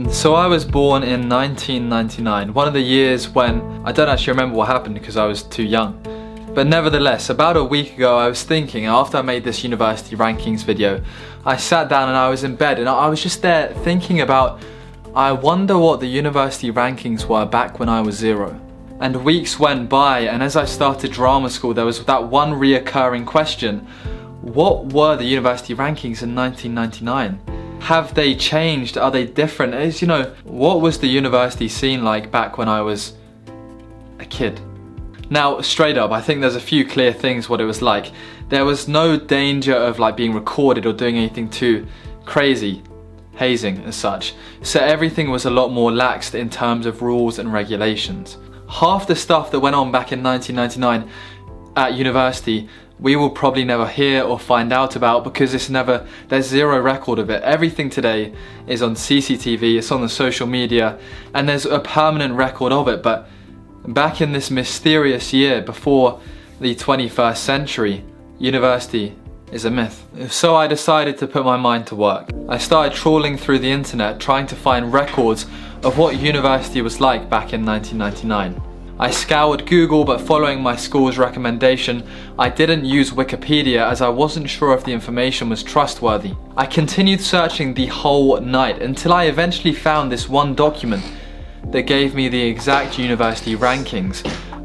So I was born in 1999, one of the years when I don't actually remember what happened because I was too young. But nevertheless, about a week ago I was thinking, after I made this university rankings video, I sat down and I was in bed and I was just there thinking about, I wonder what the university rankings were back when I was 0. And weeks went by, and as I started drama school there was that one reoccurring question: what were the university rankings in 1999? Have they changed? Are they different? What was the university scene like back when I was a kid? Now, straight up, I think there's a few clear things what it was like. There was no danger of being recorded or doing anything too crazy, hazing as such. So everything was a lot more laxed in terms of rules and regulations. Half the stuff that went on back in 1999 at university, we will probably never hear or find out about because there's zero record of it. Everything today is on CCTV, it's on the social media, and there's a permanent record of it. But back in this mysterious year before the 21st century, university is a myth. So I decided to put my mind to work. I started trawling through the internet trying to find records of what university was like back in 1999. I scoured Google, but following my school's recommendation, I didn't use Wikipedia as I wasn't sure if the information was trustworthy. I continued searching the whole night until I eventually found this one document that gave me the exact university rankings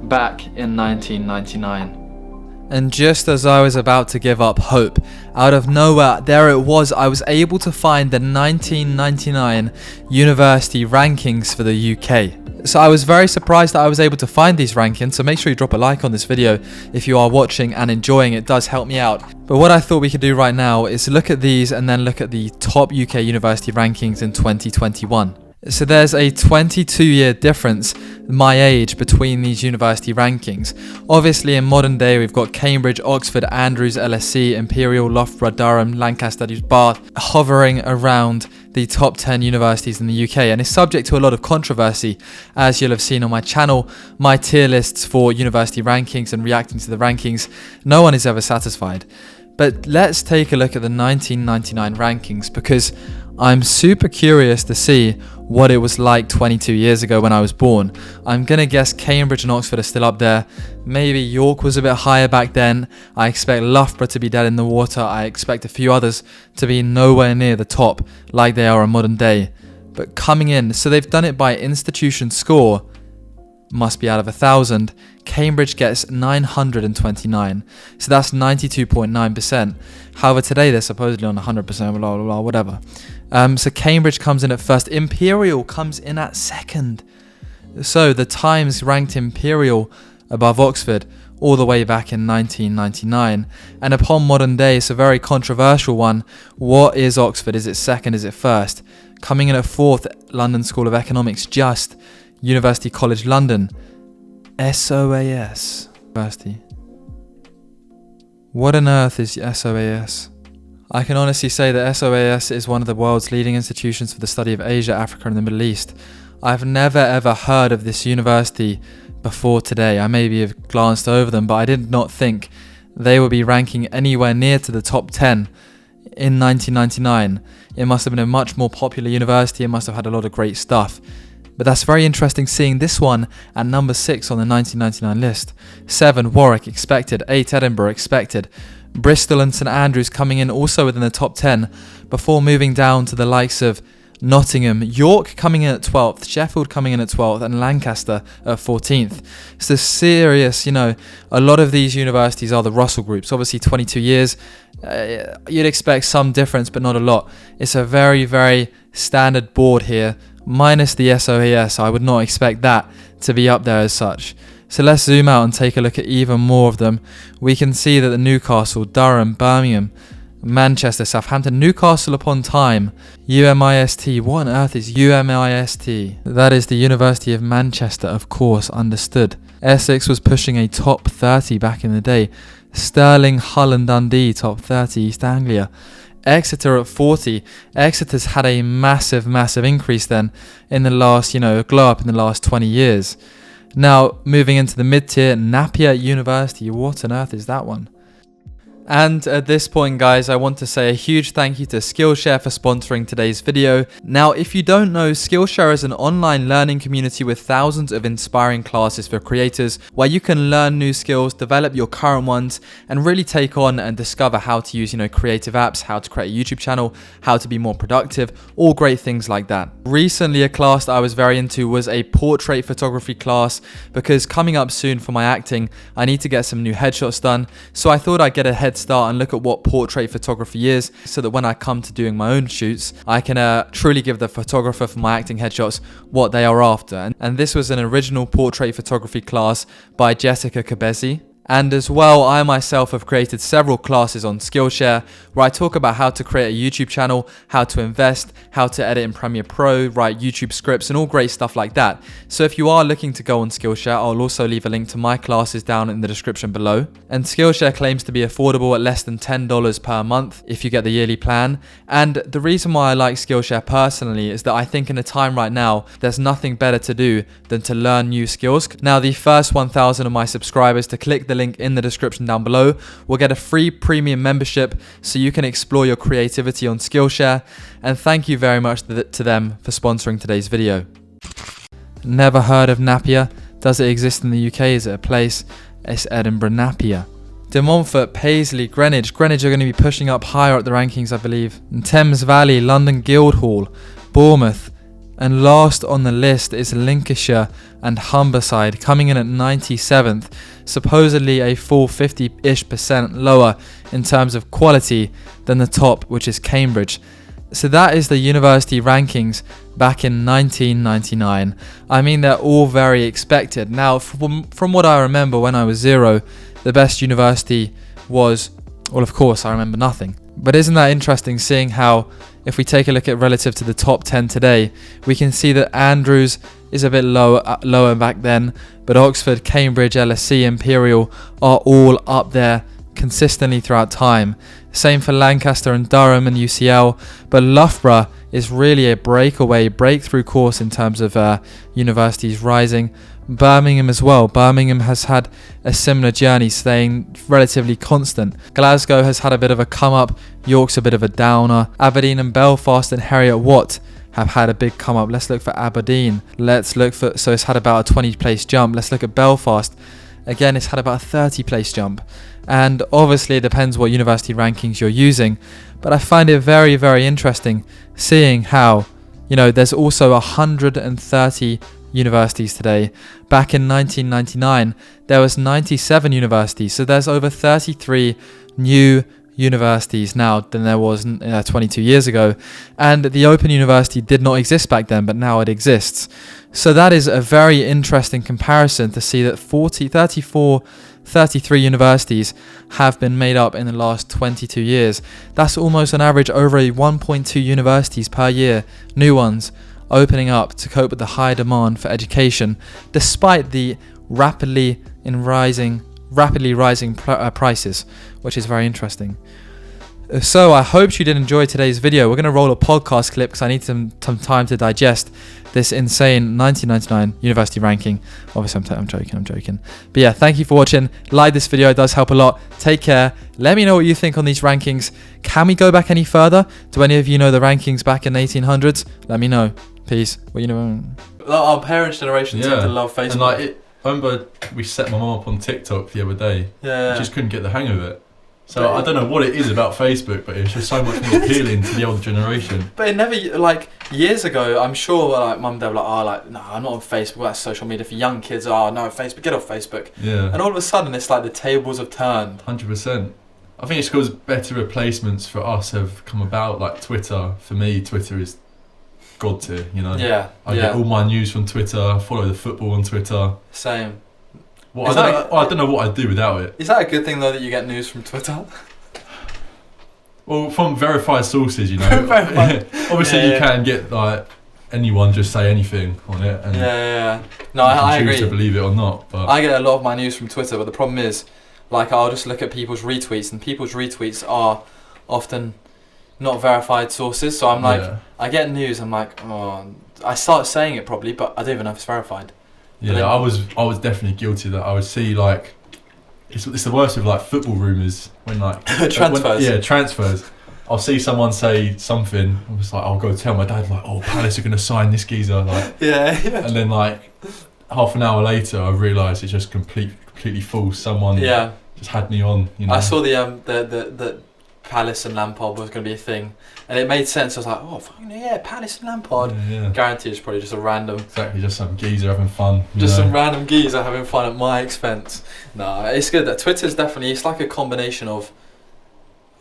back in 1999. And just as I was about to give up hope, out of nowhere, there it was. I was able to find the 1999 university rankings for the UK. So I was very surprised that I was able to find these rankings, so make sure you drop a like on this video if you are watching and enjoying. It does help me out. But what I thought we could do right now is look at these and then look at the top UK university rankings in 2021. So there's a 22-year difference, my age, between these university rankings. Obviously in modern day we've got Cambridge, Oxford, Andrews, LSE, Imperial, Loughborough, Durham, Lancaster, Bath hovering around the top 10 universities in the UK, and is subject to a lot of controversy, as you'll have seen on my channel. My tier lists for university rankings and reacting to the rankings, no one is ever satisfied. But let's take a look at the 1999 rankings, because I'm super curious to see what it was like 22 years ago when I was born. I'm gonna guess Cambridge and Oxford are still up there. Maybe York was a bit higher back then. I expect Loughborough to be dead in the water. I expect a few others to be nowhere near the top like they are in modern day. But coming in, so they've done it by institution score, must be out of 1,000. Cambridge gets 929, so that's 92.9%. However, today they're supposedly on 100%, blah blah blah, whatever. So Cambridge comes in at first. Imperial comes in at second. So the Times ranked Imperial above Oxford all the way back in 1999. And upon modern day, it's a very controversial one. What is Oxford? Is it second? Is it first? Coming in at fourth, London School of Economics, just University College London. SOAS University. What on earth is SOAS? I can honestly say that SOAS is one of the world's leading institutions for the study of Asia, Africa and the Middle East. I've never ever heard of this university before today. I maybe have glanced over them, but I did not think they would be ranking anywhere near to the top 10 in 1999. It must have been a much more popular university. It must have had a lot of great stuff. But that's very interesting seeing this one at number 6 on the 1999 list. 7, Warwick, expected. 8, Edinburgh, expected. Bristol and St Andrews coming in also within the top 10 before moving down to the likes of Nottingham, York coming in at 12th, Sheffield coming in at 12th, and Lancaster at 14th. So serious, a lot of these universities are the Russell groups. Obviously 22 years, you'd expect some difference, but not a lot. It's a very, very standard board here, minus the SOAS. I would not expect that to be up there as such. So let's zoom out and take a look at even more of them. We can see that the Newcastle, Durham, Birmingham, Manchester, Southampton, Newcastle upon Tyne, UMIST. What on earth is UMIST? That is the University of Manchester, of course, understood. Essex was pushing a top 30 back in the day. Stirling, Hull and Dundee, top 30, East Anglia. Exeter at 40. Exeter's had a massive increase then in the last, glow up in the last 20 years. Now, moving into the mid-tier, Napier University. What on earth is that one? And at this point, guys, I want to say a huge thank you to Skillshare for sponsoring today's video. Now, if you don't know, Skillshare is an online learning community with thousands of inspiring classes for creators where you can learn new skills, develop your current ones, and really take on and discover how to use, creative apps, how to create a YouTube channel, how to be more productive, all great things like that. Recently, a class that I was very into was a portrait photography class, because coming up soon for my acting, I need to get some new headshots done. So I thought I'd get a head start and look at what portrait photography is, so that when I come to doing my own shoots, I can truly give the photographer for my acting headshots what they are after. And this was an original portrait photography class by Jessica Cabezi. And as well, I myself have created several classes on Skillshare where I talk about how to create a YouTube channel, how to invest, how to edit in Premiere Pro, write YouTube scripts, and all great stuff like that. So if you are looking to go on Skillshare, I'll also leave a link to my classes down in the description below. And Skillshare claims to be affordable at less than $10 per month if you get the yearly plan. And the reason why I like Skillshare personally is that I think in a time right now, there's nothing better to do than to learn new skills. Now, the first 1,000 of my subscribers to click the link in the description down below will get a free premium membership so you can explore your creativity on Skillshare. And thank you very much to them for sponsoring today's video. Never heard of Napier? Does it exist in the UK? Is it a place? It's Edinburgh Napier. De Montfort, Paisley, Greenwich. Greenwich are going to be pushing up higher up the rankings, I believe. And Thames Valley, London Guildhall, Bournemouth. And last on the list is Lincolnshire and Humberside, coming in at 97th, supposedly a full 50-ish% lower in terms of quality than the top, which is Cambridge. So that is the university rankings back in 1999. I mean, they're all very expected. Now, from what I remember when I was 0, the best university was, well, of course, I remember nothing. But isn't that interesting, seeing how, if we take a look at relative to the top 10 today, we can see that Andrews is a bit lower back then, but Oxford, Cambridge, LSE, Imperial are all up there consistently throughout time. Same for Lancaster and Durham and UCL, but Loughborough is really a breakthrough course in terms of universities rising. Birmingham as well. Birmingham has had a similar journey, staying relatively constant. Glasgow has had a bit of a come up. York's a bit of a downer. Aberdeen and Belfast and Heriot-Watt have had a big come up. Let's look for Aberdeen. So it's had about a 20 place jump. Let's look at Belfast. Again, it's had about a 30 place jump. And obviously it depends what university rankings you're using. But I find it very, very interesting seeing how, there's also 130 universities today. Back in 1999, there was 97 universities. So there's over 33 new universities now than there was 22 years ago. And the Open University did not exist back then, but now it exists. So that is a very interesting comparison to see that 33 universities have been made up in the last 22 years. That's almost on average over 1.2 universities per year, new ones, opening up to cope with the high demand for education, despite the rapidly rising prices, which is very interesting. So I hope you did enjoy today's video. We're going to roll a podcast clip because I need some time to digest this insane 1999 university ranking. Obviously, I'm joking. But yeah, thank you for watching. Like this video, it does help a lot. Take care. Let me know what you think on these rankings. Can we go back any further? Do any of you know the rankings back in the 1800s? Let me know. Peace. Well, our parents' generation seem to love Facebook. And I remember we set my mum up on TikTok the other day. Yeah. I just couldn't get the hang of it. So I don't know what it is about Facebook, but it's just so much more appealing to the older generation. But it never, years ago, I'm sure mum and dad were no, I'm not on Facebook, that's social media for young kids. Oh, no, Facebook, get off Facebook. Yeah. And all of a sudden, it's like the tables have turned. 100%. I think it's because better replacements for us have come about, like Twitter. For me, Twitter is God tier, Yeah. I get all my news from Twitter, I follow the football on Twitter. Same. Well, I don't know what I'd do without it. Is that a good thing though that you get news from Twitter? Well, from verified sources, Obviously, you can get anyone just say anything on it, and No, I agree. Choose to believe it or not. But I get a lot of my news from Twitter, but the problem is, I'll just look at people's retweets, and people's retweets are often not verified sources. So I'm I get news, I'm I start saying it probably, but I don't even know if it's verified. Yeah, I was definitely guilty of that. I would see it's the worst with like football rumours when like transfers. Transfers. I'll see someone say something. I'm just like, I'll go tell my dad like, oh, Palace are going to sign this geezer. Like, yeah. And then like half an hour later, I realised it's just completely false. Someone just had me on. You know? I saw the Palace and Lampard was going to be a thing, and it made sense. I was like, oh, fucking yeah, Palace and Lampard. Yeah. Guarantee it's probably just a random. Exactly, just some geezer having fun. Just some random geezer having fun at my expense. No, it's good that Twitter's definitely. It's like a combination of.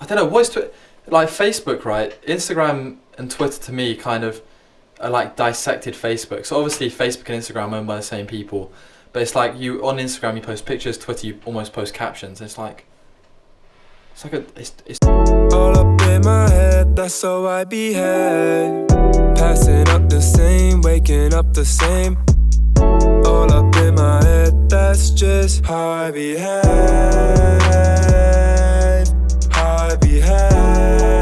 I don't know what's Twitter. Like Facebook, right? Instagram and Twitter to me kind of are like dissected Facebook. So obviously Facebook and Instagram are owned by the same people, but it's like you on Instagram you post pictures, Twitter you almost post captions. It's like it's all up in my head, that's how I behave. Passing up the same, waking up the same. All up in my head, that's just how I behave. How I behave.